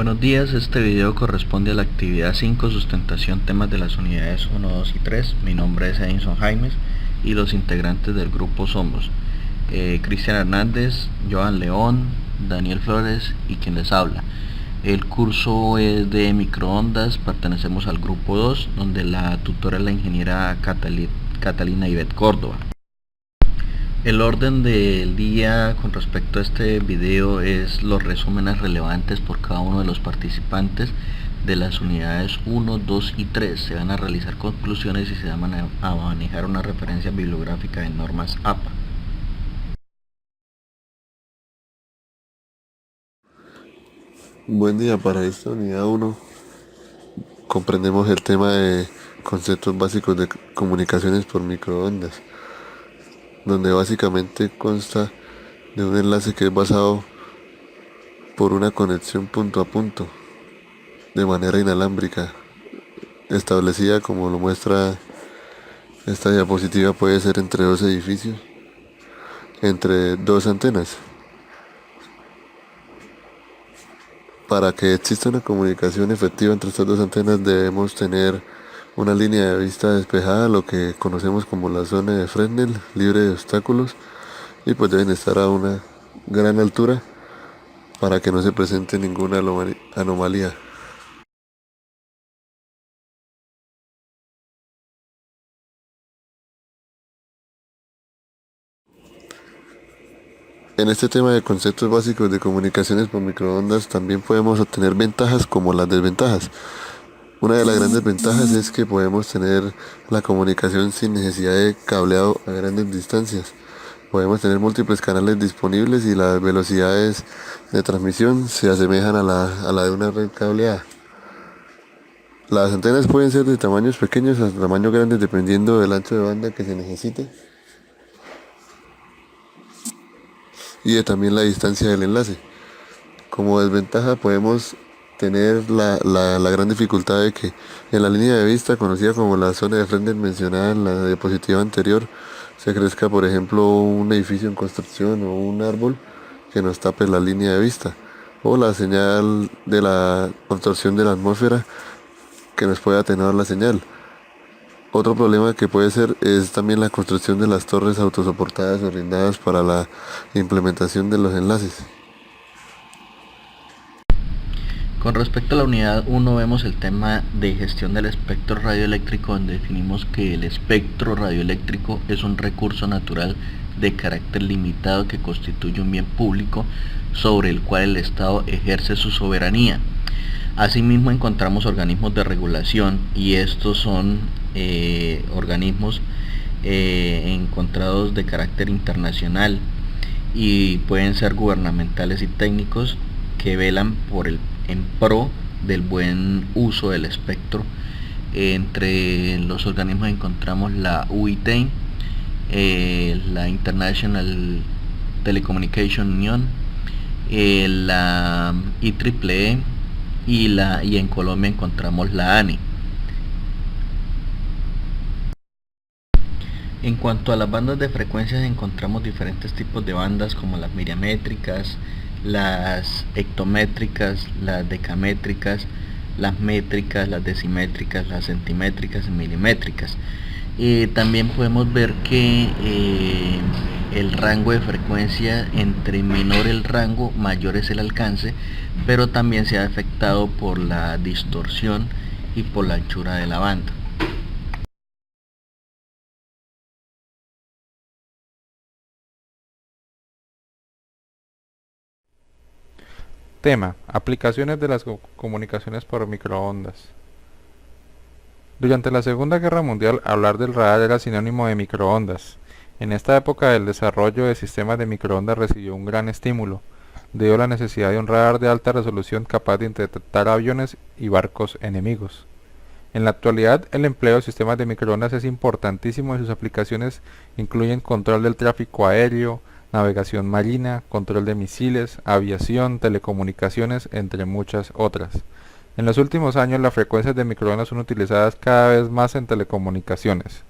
Buenos días, este video corresponde a la actividad 5, sustentación, temas de las unidades 1, 2 y 3. Mi nombre es Edinson Jaimes y los integrantes del grupo somos Cristian Hernández, Joan León, Daniel Flores y quien les habla. El curso es de microondas, pertenecemos al grupo 2, donde la tutora es la ingeniera Catalina Ivette Córdoba. El orden del día con respecto a este video es los resúmenes relevantes por cada uno de los participantes de las unidades 1, 2 y 3. Se van a realizar conclusiones y se van a manejar una referencia bibliográfica de normas APA. Buen día. Para esta unidad 1 comprendemos el tema de conceptos básicos de comunicaciones por microondas, donde básicamente consta de un enlace que es basado por una conexión punto a punto de manera inalámbrica, establecida como lo muestra esta diapositiva. Puede ser entre dos edificios, entre dos antenas. Para que exista una comunicación efectiva entre estas dos antenas debemos tener una línea de vista despejada, lo que conocemos como la zona de Fresnel, libre de obstáculos, y pues deben estar a una gran altura para que no se presente ninguna anomalía. En este tema de conceptos básicos de comunicaciones por microondas también podemos obtener ventajas como las desventajas. Una de las grandes ventajas es que podemos tener la comunicación sin necesidad de cableado a grandes distancias. Podemos tener múltiples canales disponibles y las velocidades de transmisión se asemejan a la de una red cableada. Las antenas pueden ser de tamaños pequeños hasta tamaños grandes dependiendo del ancho de banda que se necesite y de también la distancia del enlace. Como desventaja podemos tener la gran dificultad de que en la línea de vista, conocida como la zona de Fresnel mencionada en la diapositiva anterior, se crezca, por ejemplo, un edificio en construcción o un árbol que nos tape la línea de vista, o la señal de la absorción de la atmósfera que nos puede atenuar la señal. Otro problema que puede ser es también la construcción de las torres autosoportadas o blindadas para la implementación de los enlaces. Con respecto a la unidad 1 vemos el tema de gestión del espectro radioeléctrico, donde definimos que el espectro radioeléctrico es un recurso natural de carácter limitado que constituye un bien público sobre el cual el Estado ejerce su soberanía. Asimismo encontramos organismos de regulación y estos son organismos encontrados de carácter internacional y pueden ser gubernamentales y técnicos que velan en pro del buen uso del espectro. Entre los organismos encontramos la UIT, la International Telecommunication Union, la IEEE y en Colombia encontramos la ANI. En cuanto a las bandas de frecuencias encontramos diferentes tipos de bandas como las miriamétricas, las hectométricas, las decamétricas, las métricas, las decimétricas, las centimétricas y milimétricas. También podemos ver que el rango de frecuencia, entre menor el rango, mayor es el alcance, pero también se ha afectado por la distorsión y por la anchura de la banda. Tema: aplicaciones de las comunicaciones por microondas. Durante la Segunda Guerra Mundial, hablar del radar era sinónimo de microondas. En esta época, el desarrollo de sistemas de microondas recibió un gran estímulo, debido a la necesidad de un radar de alta resolución capaz de detectar aviones y barcos enemigos. En la actualidad, el empleo de sistemas de microondas es importantísimo y sus aplicaciones incluyen control del tráfico aéreo, navegación marina, control de misiles, aviación, telecomunicaciones, entre muchas otras. En los últimos años, las frecuencias de microondas son utilizadas cada vez más en telecomunicaciones.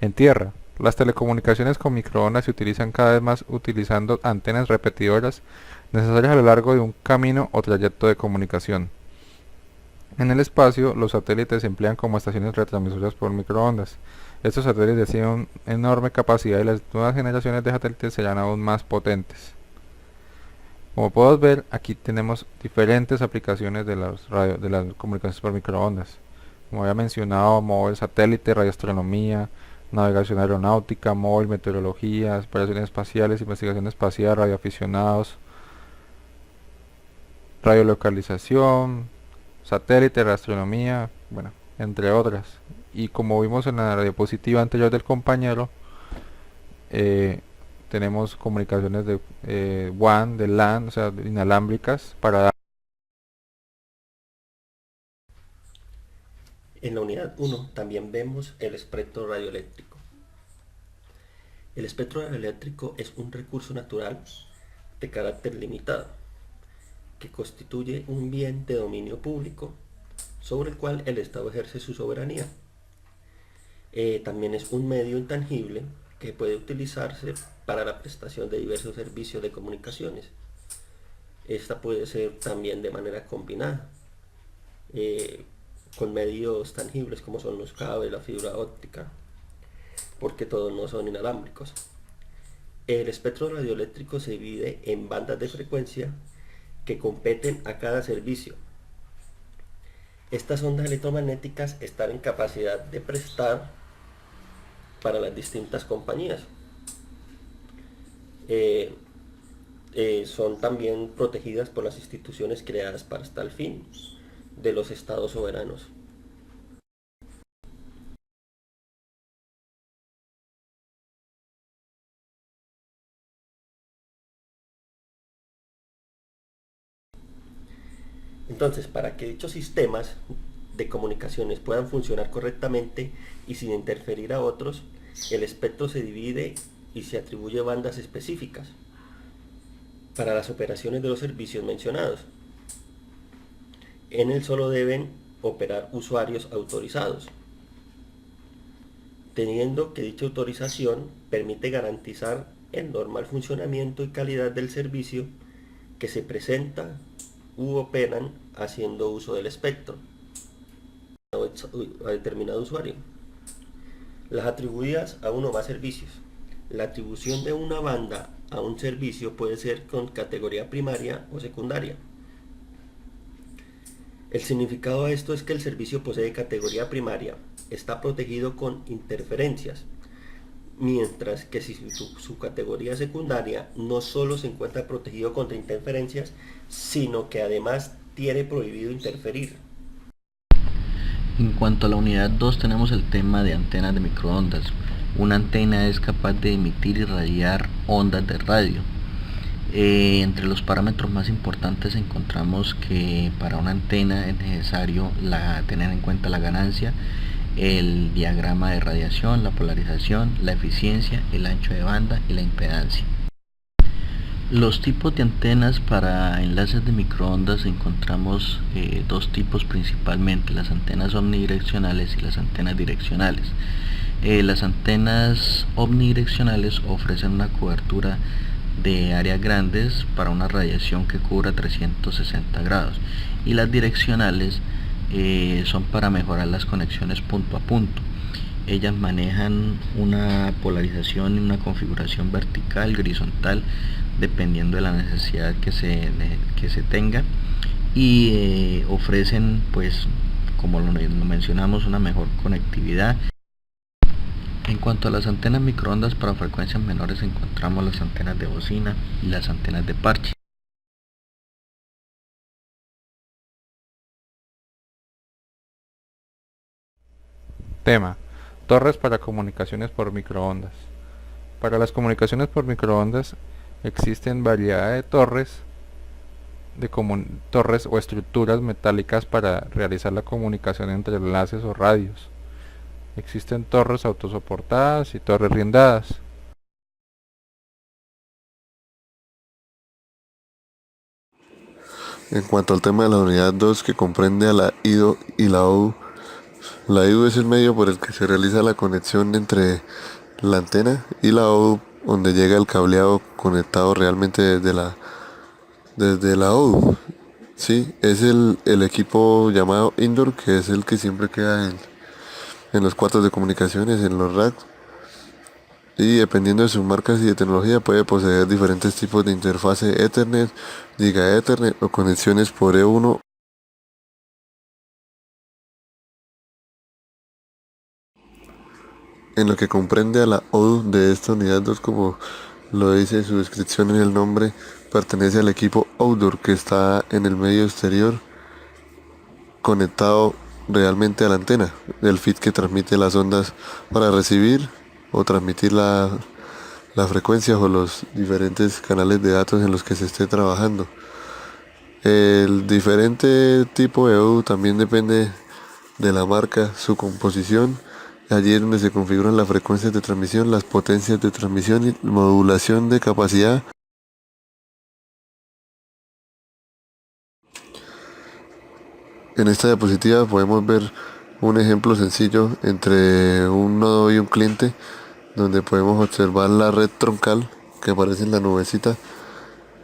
En tierra, las telecomunicaciones con microondas se utilizan cada vez más utilizando antenas repetidoras necesarias a lo largo de un camino o trayecto de comunicación. En el espacio, los satélites se emplean como estaciones retransmisoras por microondas. Estos satélites tienen una enorme capacidad y las nuevas generaciones de satélites serán aún más potentes. Como podemos ver, aquí tenemos diferentes aplicaciones de las comunicaciones por microondas. Como había mencionado, móvil satélite, radioastronomía, navegación aeronáutica, móvil, meteorología, operaciones espaciales, investigación espacial, radioaficionados, radiolocalización, satélite, radioastronomía, bueno, entre otras. Y como vimos en la diapositiva anterior del compañero, tenemos comunicaciones de WAN, de LAN, o sea, inalámbricas para. En la unidad 1 también vemos el espectro radioeléctrico. El espectro radioeléctrico es un recurso natural de carácter limitado, que constituye un bien de dominio público sobre el cual el Estado ejerce su soberanía. También es un medio intangible que puede utilizarse para la prestación de diversos servicios de comunicaciones. Esta puede ser también de manera combinada, con medios tangibles como son los cables, la fibra óptica, porque todos no son inalámbricos. El espectro radioeléctrico se divide en bandas de frecuencia que competen a cada servicio. Estas ondas electromagnéticas están en capacidad de prestar para las distintas compañías. Son también protegidas por las instituciones creadas para tal fin de los estados soberanos. Entonces, para que dichos sistemas de comunicaciones puedan funcionar correctamente y sin interferir a otros, el espectro se divide y se atribuye bandas específicas para las operaciones de los servicios mencionados. En él solo deben operar usuarios autorizados, teniendo que dicha autorización permite garantizar el normal funcionamiento y calidad del servicio que se presenta u operan haciendo uso del espectro a determinado usuario. Las atribuidas a uno o más servicios. La atribución de una banda a un servicio puede ser con categoría primaria o secundaria. El significado de esto es que el servicio posee categoría primaria, está protegido con interferencias, mientras que si su categoría secundaria no solo se encuentra protegido contra interferencias, sino que además tiene prohibido interferir. En cuanto a la unidad 2 tenemos el tema de antenas de microondas. Una antena es capaz de emitir y radiar ondas de radio. Entre los parámetros más importantes encontramos que para una antena es necesario tener en cuenta la ganancia, el diagrama de radiación, la polarización, la eficiencia, el ancho de banda y la impedancia. Los tipos de antenas para enlaces de microondas encontramos dos tipos principalmente, las antenas omnidireccionales y las antenas direccionales. Las antenas omnidireccionales ofrecen una cobertura de áreas grandes para una radiación que cubra 360 grados y las direccionales son para mejorar las conexiones punto a punto. Ellas manejan una polarización y una configuración vertical, horizontal, dependiendo de la necesidad que se tenga, y ofrecen, pues, como lo mencionamos, una mejor conectividad. En cuanto a las antenas microondas para frecuencias menores encontramos las antenas de bocina y las antenas de parche. Tema: torres para comunicaciones por microondas. Para las comunicaciones por microondas existen variedad de torres o estructuras metálicas para realizar la comunicación entre enlaces o radios. Existen torres autosoportadas y torres riendadas. En cuanto al tema de la unidad 2 que comprende a la IDO y la OU, la IDO es el medio por el que se realiza la conexión entre la antena y la OU, donde llega el cableado conectado realmente desde la desde la OU. Sí, es el equipo llamado Indoor, que es el que siempre queda en los cuartos de comunicaciones, en los racks. Y dependiendo de sus marcas y de tecnología puede poseer diferentes tipos de interfase Ethernet, Giga Ethernet o conexiones por E1. En lo que comprende a la ODU de esta unidad 2, como lo dice su descripción en el nombre, pertenece al equipo Outdoor que está en el medio exterior conectado realmente a la antena del feed que transmite las ondas para recibir o transmitir las frecuencias o los diferentes canales de datos en los que se esté trabajando. El diferente tipo de ODU también depende de la marca, su composición. Allí es donde se configuran las frecuencias de transmisión, las potencias de transmisión y modulación de capacidad. En esta diapositiva podemos ver un ejemplo sencillo entre un nodo y un cliente, donde podemos observar la red troncal que aparece en la nubecita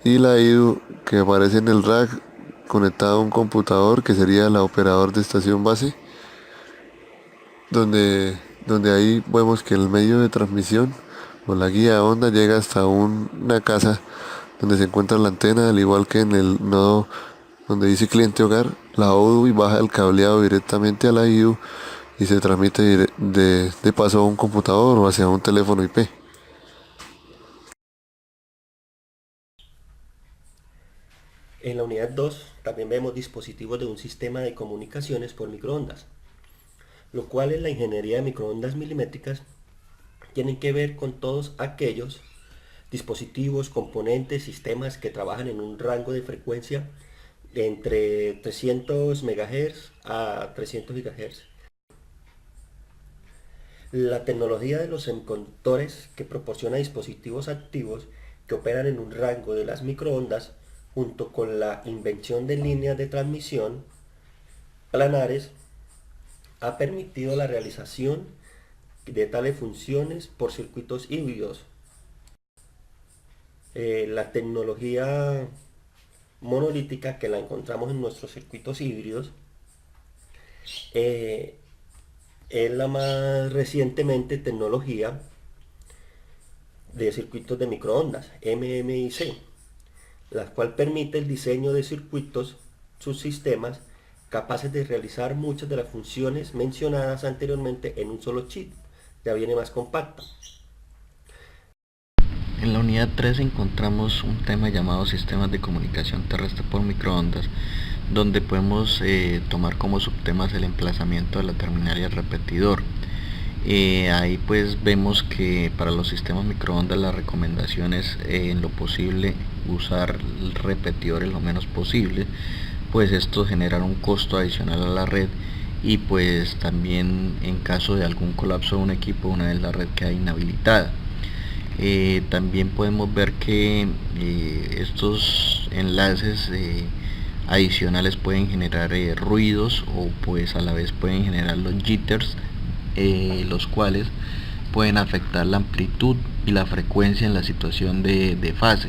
y la IDU que aparece en el rack conectado a un computador que sería el operador de estación base, donde ahí vemos que el medio de transmisión o la guía de onda llega hasta una casa donde se encuentra la antena, al igual que en el nodo donde dice cliente hogar, la ODU, y baja el cableado directamente a la IDU y se transmite de paso a un computador o hacia un teléfono IP. En la unidad 2 también vemos dispositivos de un sistema de comunicaciones por microondas, lo cual en la ingeniería de microondas milimétricas tienen que ver con todos aquellos dispositivos, componentes, sistemas que trabajan en un rango de frecuencia de entre 300 MHz a 300 GHz. La tecnología de los semiconductores que proporciona dispositivos activos que operan en un rango de las microondas, junto con la invención de líneas de transmisión planares, ha permitido la realización de tales funciones por circuitos híbridos. La tecnología monolítica que la encontramos en nuestros circuitos híbridos es la más recientemente tecnología de circuitos de microondas, MMIC, la cual permite el diseño de circuitos, subsistemas, capaces de realizar muchas de las funciones mencionadas anteriormente en un solo chip. Ya viene más compacta. En la unidad 3 encontramos un tema llamado sistemas de comunicación terrestre por microondas, donde podemos tomar como subtemas el emplazamiento de la terminal y el repetidor. Ahí pues vemos que para los sistemas microondas la recomendación es en lo posible usar el repetidor en lo menos posible, pues esto genera un costo adicional a la red, y pues también en caso de algún colapso de un equipo, una vez la red queda inhabilitada. También podemos ver que estos enlaces adicionales pueden generar ruidos, o pues a la vez pueden generar los jitters, los cuales pueden afectar la amplitud y la frecuencia en la situación de fase.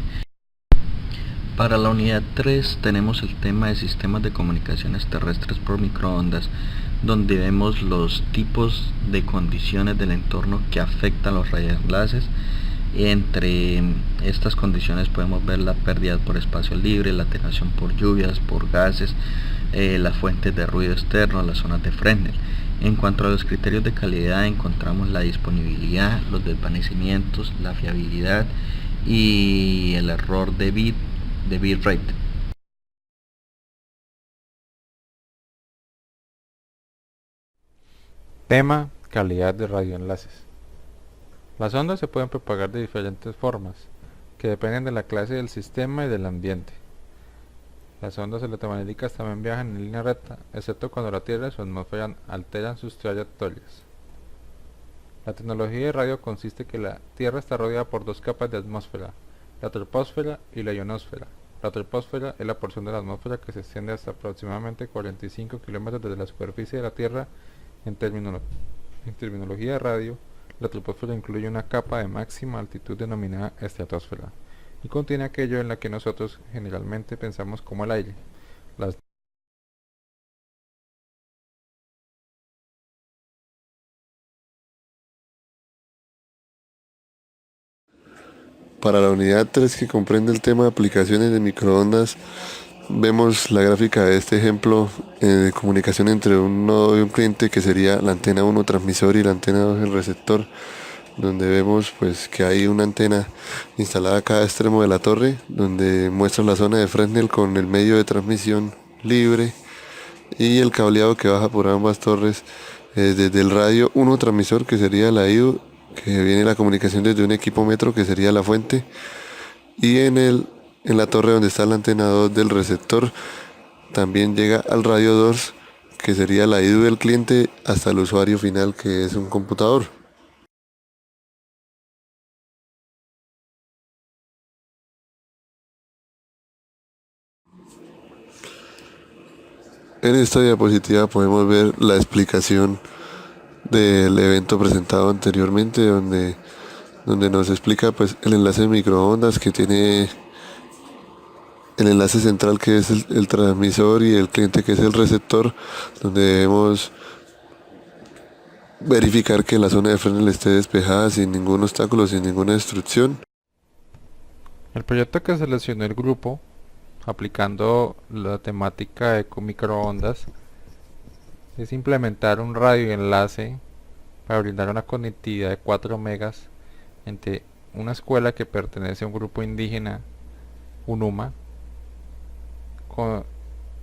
Para la unidad 3 tenemos el tema de sistemas de comunicaciones terrestres por microondas, donde vemos los tipos de condiciones del entorno que afectan los radioenlaces. Entre estas condiciones podemos ver la pérdida por espacio libre, la atenuación por lluvias, por gases, las fuentes de ruido externo, las zonas de Fresnel. En cuanto a los criterios de calidad, encontramos la disponibilidad, los desvanecimientos, la fiabilidad y el error de bitrate. Tema: calidad de radioenlaces. Las ondas se pueden propagar de diferentes formas, que dependen de la clase del sistema y del ambiente. Las ondas electromagnéticas también viajan en línea recta, excepto cuando la Tierra y su atmósfera alteran sus trayectorias. La tecnología de radio consiste en que la Tierra está rodeada por dos capas de atmósfera, la troposfera y la ionosfera. La troposfera es la porción de la atmósfera que se extiende hasta aproximadamente 45 kilómetros desde la superficie de la Tierra. En terminología de radio, la troposfera incluye una capa de máxima altitud denominada estratosfera, y contiene aquello en la que nosotros generalmente pensamos como el aire. Las Para la unidad 3, que comprende el tema de aplicaciones de microondas, vemos la gráfica de este ejemplo de comunicación entre un nodo y un cliente, que sería la antena 1 transmisor y la antena 2 el receptor, donde vemos pues que hay una antena instalada a cada extremo de la torre, donde muestra la zona de Fresnel con el medio de transmisión libre y el cableado que baja por ambas torres, desde el radio 1 transmisor, que sería la IDU, que viene la comunicación desde un equipo metro, que sería la fuente, y en la torre donde está la antena 2 del receptor también llega al radio 2, que sería la IDU del cliente, hasta el usuario final, que es un computador. En esta diapositiva podemos ver la explicación del evento presentado anteriormente, donde nos explica pues el enlace de microondas, que tiene el enlace central, que es el transmisor, y el cliente, que es el receptor, donde debemos verificar que la zona de Fresnel esté despejada sin ningún obstáculo, sin ninguna destrucción. El proyecto que seleccionó el grupo, aplicando la temática de microondas, es implementar un radioenlace para brindar una conectividad de 4 megas entre una escuela que pertenece a un grupo indígena, UNUMA,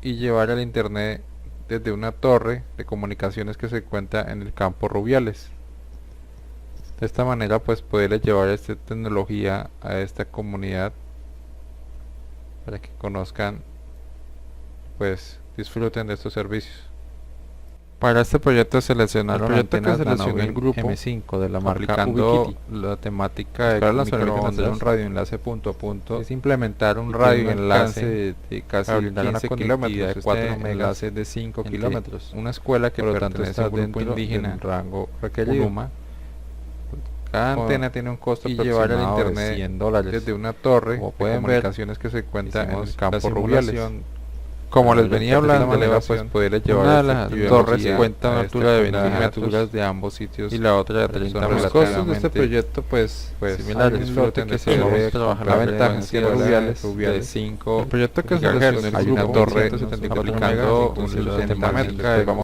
y llevar el internet desde una torre de comunicaciones que se encuentra en el campo Rubiales. De esta manera pues poderles llevar esta tecnología a esta comunidad para que conozcan, pues disfruten de estos servicios. Para este proyecto seleccionaron antenas el grupo M5 de la marca aplicando la temática de microondas, un radioenlace punto a punto, es implementar un radioenlace de casi 15 kilómetros de 4 megas de 5 kilómetros. Una escuela que por lo tanto está dentro indígena rango requerido. Cada antena tiene un costo y llevar el internet de $100 desde una torre de comunicaciones que se encuentra en el campo Rubiales. Como les venía hablando, le va pues poder llevar una de las torres cuenta una altura de 20 metros de ambos sitios y la otra de 30 metros. Los costos de este proyecto pues similares, disfruten que se debe trabajar la ventaja en Rubiales de 5. El proyecto que se seleccionó, hay una torre aplicando la temática de